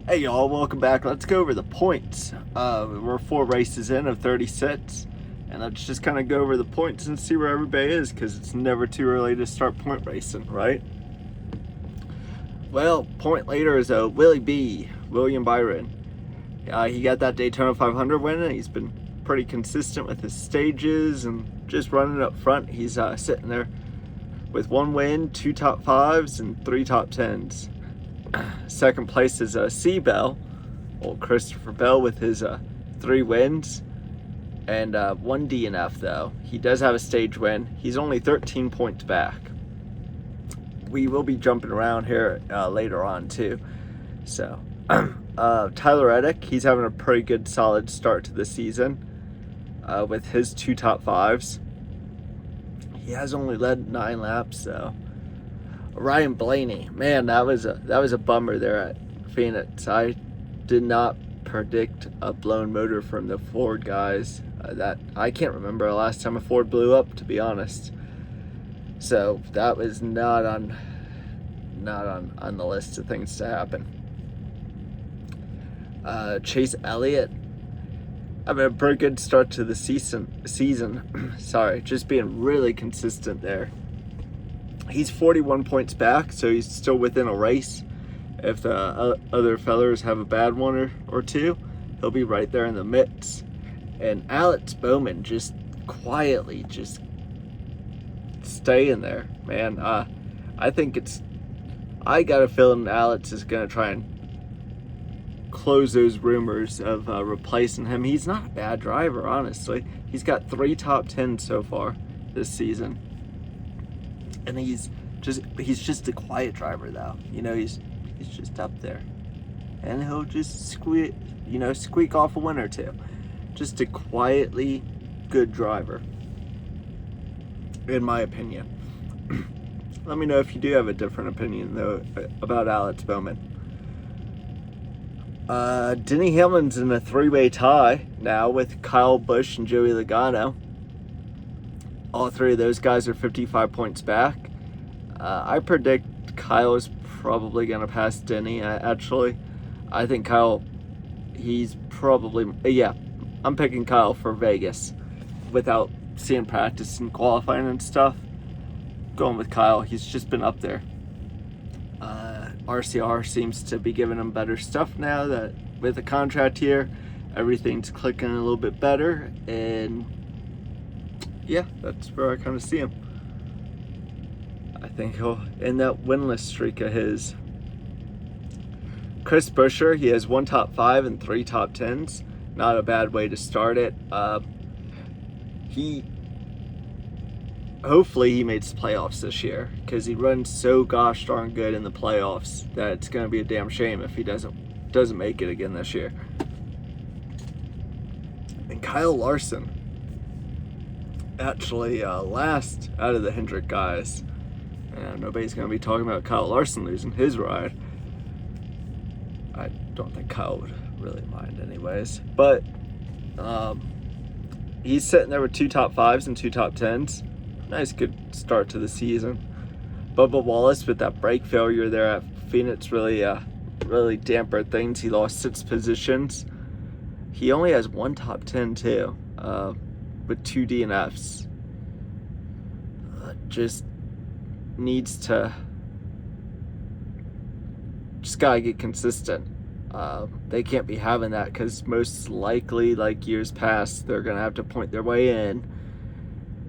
Hey y'all, welcome back. Let's go over the points. We're 4 races in of 36, and let's just kind of go over the points and see where everybody is, because it's never too early to start point racing, right? Well, point leader is Willie B, William Byron. He got that Daytona 500 win, and he's been pretty consistent with his stages and just running up front. He's sitting there with 1 win, 2 top 5s, and 3 top 10s. Second place is C Bell, old Christopher Bell, with his 3 wins and 1 DNF though. He does have a stage win. He's only 13 points back. We will be jumping around here later on too. So Tyler Reddick, he's having a pretty good solid start to the season with his 2 top 5s. He has only led 9 laps though. Ryan Blaney, man, that was a bummer there at Phoenix. I did not predict a blown motor from the Ford guys. That I can't remember the last time a Ford blew up, to be honest. So that was not on the list of things to happen. Chase Elliott having a pretty good start to the season. Sorry, just being really consistent there. He's 41 points back, so he's still within a race. If the other fellers have a bad one or two, he'll be right there in the midst. And Alex Bowman just quietly just staying there, man. I think I got a feeling Alex is going to try and close those rumors of replacing him. He's not a bad driver, honestly. He's got 3 top 10s so far this season. And he's just a quiet driver though. You know, he's just up there. And he'll just squeak off a win or two. Just a quietly good driver, in my opinion. Let me know if you do have a different opinion though about Alex Bowman. Denny Hamlin's in a 3-way tie now with Kyle Busch and Joey Logano. All 3 of those guys are 55 points back. I predict Kyle is probably going to pass Denny. I think Kyle, he's probably, I'm picking Kyle for Vegas without seeing practice and qualifying and stuff. Going with Kyle, he's just been up there. RCR seems to be giving him better stuff now that with the contract here, everything's clicking a little bit better, and yeah, that's where I kind of see him. I think he'll end that winless streak of his. Chris Buescher, he has 1 top 5 and 3 top 10s. Not a bad way to start it. Hopefully he makes the playoffs this year, because he runs so gosh darn good in the playoffs that it's going to be a damn shame if he doesn't make it again this year. And Kyle Larson, actually last out of the Hendrick guys. And nobody's going to be talking about Kyle Larson losing his ride. I don't think Kyle would really mind anyways. But he's sitting there with 2 top 5s and 2 top 10s. Nice good start to the season. Bubba Wallace with that brake failure there at Phoenix really dampened things. He lost 6 positions. He only has 1 top 10 too. With 2 DNFs. Just gotta get consistent. They can't be having that, because most likely, like years past, they're gonna have to point their way in.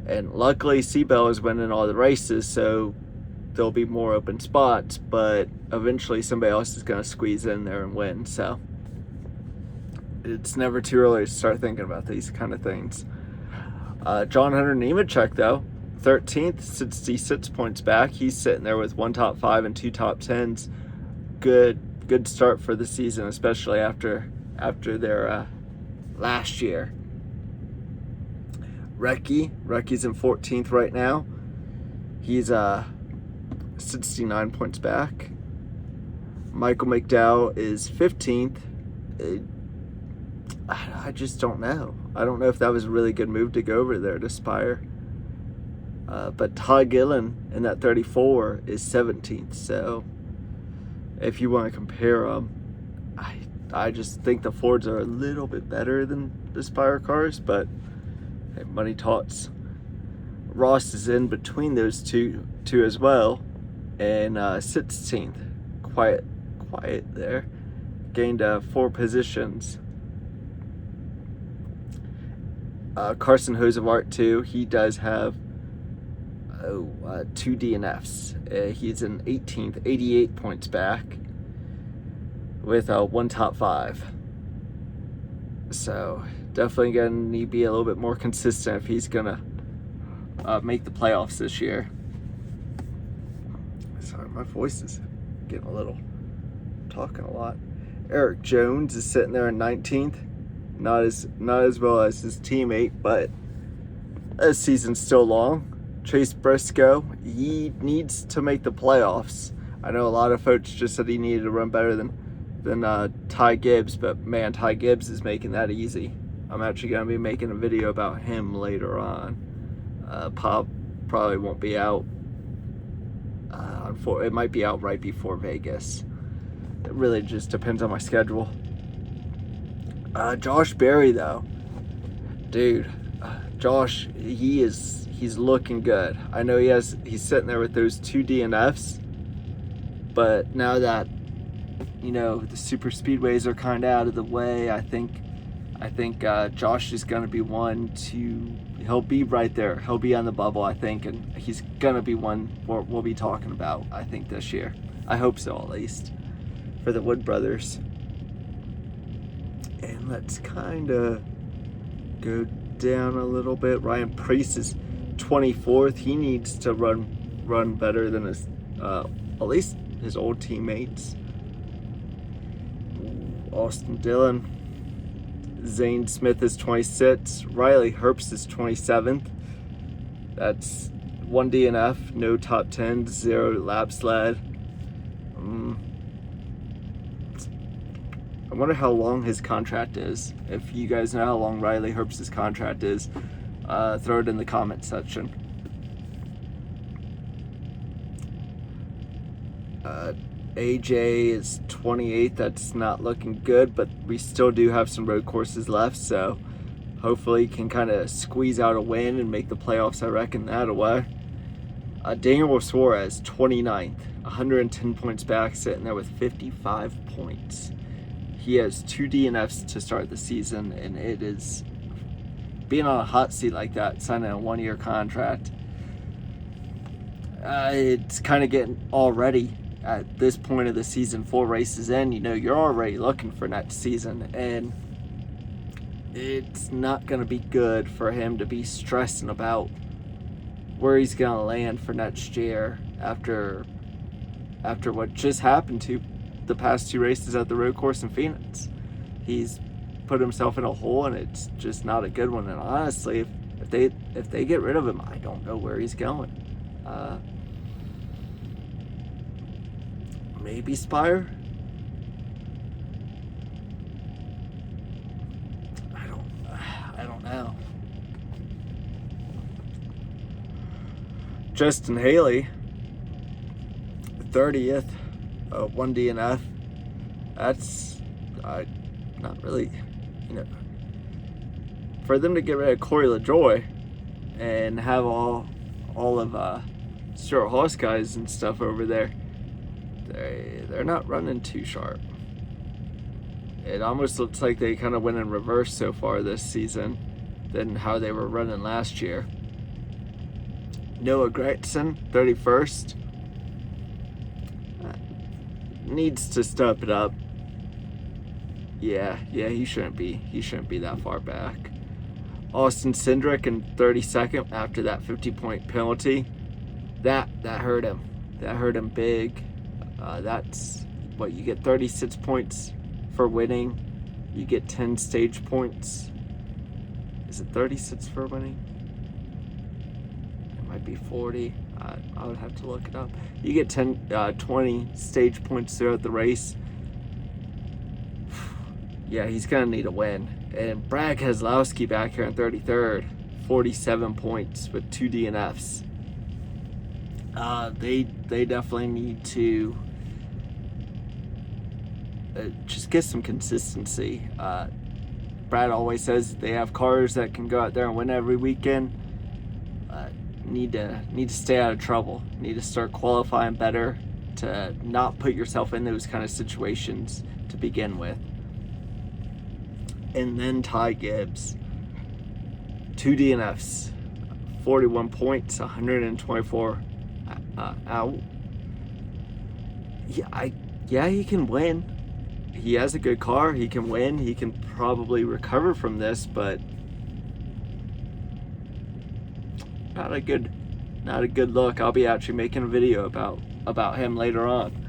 And luckily Seabell is winning all the races, so there'll be more open spots, but eventually somebody else is gonna squeeze in there and win. So it's never too early to start thinking about these kind of things. John Hunter Nemechek though, 13th, 66 points back. He's sitting there with 1 top 5 and 2 top 10s. Good start for the season, especially after their last year. Recky's in 14th right now. He's 69 points back. Michael McDowell is 15th. I just don't know. I don't know if that was a really good move to go over there to Spire. But Todd Gillen in that 34 is 17th. So if you want to compare them, I just think the Fords are a little bit better than the Spire cars, but hey, money talks. Ross is in between those two as well, and 16th, quiet there, gained 4 positions. Carson Hosevart too, he does have 2 DNFs. He's in 18th, 88 points back, with 1 top 5. So definitely gonna need to be a little bit more consistent if he's gonna make the playoffs this year. Sorry, my voice is getting a little, talking a lot. Eric Jones is sitting there in 19th, not as well as his teammate, but this season's still long. Chase Briscoe, he needs to make the playoffs. I know a lot of folks just said he needed to run better than Ty Gibbs, but man, Ty Gibbs is making that easy. I'm actually going to be making a video about him later on. Pop probably won't be out. It might be out right before Vegas. It really just depends on my schedule. Josh Berry though, dude, Josh, he's looking good. I know he's sitting there with those 2 DNFs, but now that, you know, the super speedways are kind of out of the way, I think Josh is going to be one to, he'll be right there. He'll be on the bubble, I think, and he's going to be one we'll be talking about, I think, this year. I hope so, at least, for the Wood brothers. And let's kind of go down a little bit. Ryan Preece is 24th. He needs to run better than his, at least his old teammates. Austin Dillon. Zane Smith is 26th. Riley Herbst is 27th. That's 1 DNF, no top 10, 0 lap sled. I wonder how long his contract is. If you guys know how long Riley Herbst's contract is, throw it in the comment section. AJ is 28th. That's not looking good, but we still do have some road courses left, so hopefully he can kind of squeeze out a win and make the playoffs, I reckon, that away. Daniel Suarez, 29th, 110 points back, sitting there with 55 points. He has 2 DNFs to start the season, and it is, being on a hot seat like that, signing a 1-year contract, it's kind of getting already at this point of the season, 4 races in, you know, you're already looking for next season, and it's not going to be good for him to be stressing about where he's going to land for next year after what just happened to the past 2 races at the road course in Phoenix. He's put himself in a hole, and it's just not a good one. And honestly, if they get rid of him, I don't know where he's going. Maybe Spire? I don't know. Justin Haley, 30th, 1 DNF. That's not really, you know, for them to get rid of Corey LaJoy and have all of Stuart Haas guys and stuff over there. They're not running too sharp. It almost looks like they kind of went in reverse so far this season than how they were running last year. Noah Gregson, 31st. Needs to step it up. Yeah, he shouldn't be that far back. Austin Cindric in 32nd after that 50-point penalty. That hurt him. That hurt him big. That's what you get, 36 points for winning. You get 10 stage points. Is it 36 for winning? It might be 40. I would have to look it up. You get 20 stage points throughout the race. Yeah, he's gonna need a win. And Brad Keselowski back here in 33rd, 47 points with 2 DNFs. They definitely need to just get some consistency. Brad always says they have cars that can go out there and win every weekend. Need to stay out of trouble. Need to start qualifying better to not put yourself in those kind of situations to begin with. And then Ty Gibbs, 2 DNFs, 41 points, 124 out. Yeah, he can win. He has a good car. He can win. He can probably recover from this, but not a good look. I'll be actually making a video about him later on.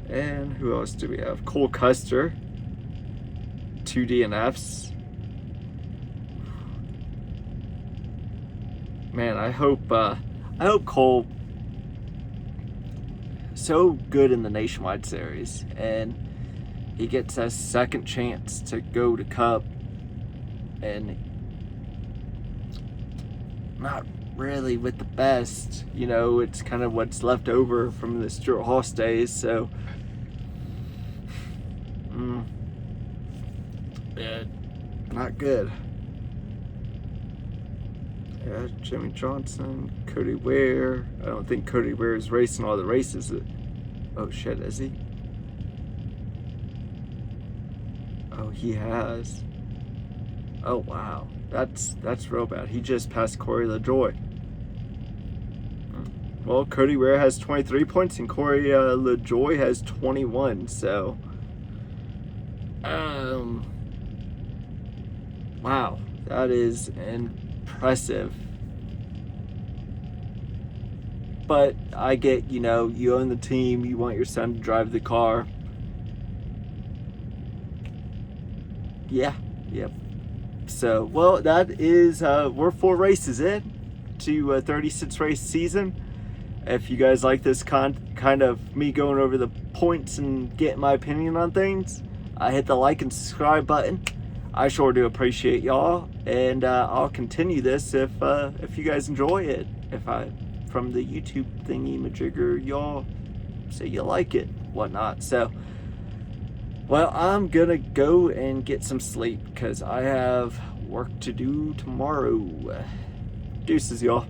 And who else do we have? Cole Custer, 2 DNFs. Man, I hope Cole, so good in the Nationwide Series, and he gets a second chance to go to Cup, and not really with the best. You know, it's kind of what's left over from the Stuart Haas days, so yeah, not good. Yeah, Jimmy Johnson, Cody Ware. I don't think Cody Ware is racing all the races. Oh shit, is he? Oh, he has. Oh wow, that's real bad. He just passed Corey LaJoie. Well, Cody Ware has 23 points and Corey LaJoie has 21. So, wow, that is impressive. But I get, you know, you own the team, you want your son to drive the car. Yeah, yep. So, well, that is, we're 4 races in to a 36 race season. If you guys like this kind of me going over the points and getting my opinion on things, hit the like and subscribe button. I sure do appreciate y'all, and I'll continue this if you guys enjoy it. If from the YouTube thingy majigger, y'all say you like it, whatnot. So, well, I'm gonna go and get some sleep because I have work to do tomorrow. Deuces, y'all.